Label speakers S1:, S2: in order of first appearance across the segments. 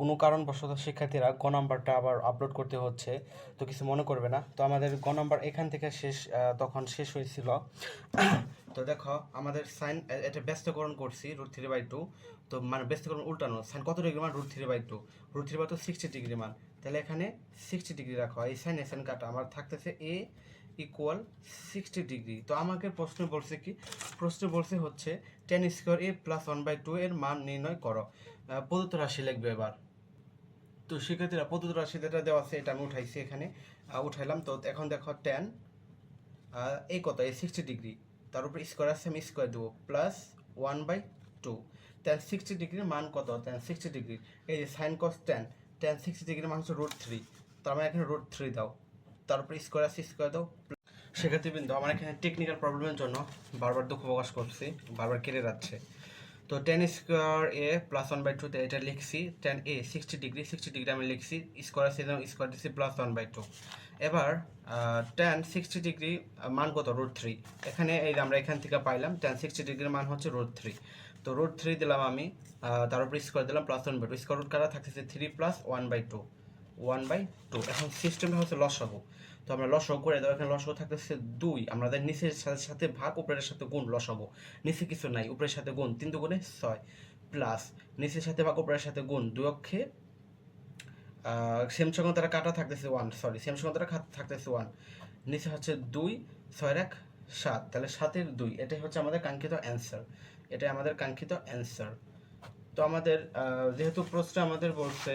S1: কোনো কারণবশত শিক্ষার্থীরা গ নাম্বারটা আবার আপলোড করতে হচ্ছে, তো কিছু মনে করবে না। তো আমাদের গ নাম্বার এখান থেকে তখন শেষ হয়েছিল। তো দেখো আমাদের সাইন এটা ব্যস্তকরণ করছি √3/2, তো মানে ব্যস্তকরণ উল্টানো, সাইন কত ডিগ্রি মান √3/2, √3/2 60 ডিগ্রি মান, তাহলে এখানে 60 ডিগ্রি রাখো। এই সাইন কাটা আমার থাকতেছে এ ইকুয়াল 60 ডিগ্রি। তো আমাকে প্রশ্ন বলছে হচ্ছে tan স্কোয়ার a প্লাস 1/2 এর মান নির্ণয় করো। প্রদত্ত রাশি লিখবে এবার। তো শিক্ষার্থীরা প্রদত্ত রাশি যেটা দেওয়া আছে এটা আমি উঠাইছি, এখানে উঠাইলাম। তো এখন দেখো tan এই কত, এই 60 ডিগ্রি, তার উপরে স্কোয়ার আছে, আমি স্কোয়ার দেবো, প্লাস 1/2। tan 60 ডিগ্রির মান কত, tan 60 ডিগ্রি এই যে সাইন কস tan 60 ডিগ্রির মান হচ্ছে √3, তার মানে এখানে √3 দাও, তার উপরে স্কোয়ার আছে, স্কোয়ার দাও। শিক্ষার্থীবৃন্দ, আমার এখানে টেকনিক্যাল প্রবলেমের জন্য বারবার দুঃখ প্রকাশ করছি, বারবার কেটে যাচ্ছে। তো tan স্কোয়ার a প্লাস 1/2, এটা লিখছি, tan a 60 ডিগ্রি আমি লিখছি, স্কোয়ার আছে স্কোয়ার দিচ্ছি, প্লাস 1/2। এবার tan 60 ডিগ্রি মান কত, √3। এখানে এই আমরা এখান থেকে পাইলাম tan 60 ডিগ্রির মান হচ্ছে √3। তো √3 দিলাম আমি, তার উপরে স্কোয়ার দিলাম, প্লাস 1/2, স্কোয়ার রুট কাটা থাকতেছে 3 প্লাস 1/2। এখন সিস্টেমটা হচ্ছে লসাগু। তো আমরা লসাগু করে দাও, এখানে লসাগু থাকতেছে 2, আমাদের নিচের সাথে ভাগ, উপরের সাথে গুণ, লসাগু নিচে কিছু নাই, উপরের সাথে গুণ, 3 দুগুণে 6, প্লাস নিচের সাথে ভাগ উপরের সাথে গুণ, 2 অক্ষে সেম সঙ্গে তারা কাটা থাকতেছে 1, সরি সেম সঙ্গে তারা থাকতেছে 1, নিচে হচ্ছে 2, 6 1 7, তাহলে 7-এর 2, এটাই হচ্ছে আমাদের কাঙ্ক্ষিত অ্যান্সার, এটাই আমাদের কাঙ্ক্ষিত অ্যান্সার। তো আমাদের যেহেতু প্রশ্ন আমাদের বলছে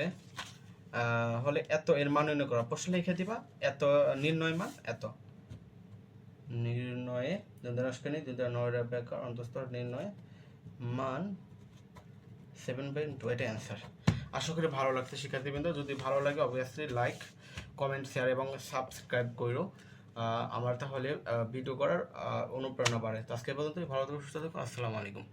S1: হলে এত এর মান নির্ণয় করা, প্রশ্ন লিখে দিবা, এত নির্ণয় মান এত, নির্ণয়ে অন্তঃস্থ নির্ণয় মান 7/2, এটা অ্যান্সার। আশা করি ভালো লাগছে শিক্ষার্থীবৃন্দ, যদি ভালো লাগে অবভিয়াসলি লাইক, কমেন্ট, শেয়ার এবং সাবস্ক্রাইব করো, আমার তাহলে ভিডিও করার অনুপ্রেরণা বাড়ে। তো আজকে পর্যন্ত ভালো থাকুন, সুস্থ থাকুন, আসসালামু আলাইকুম।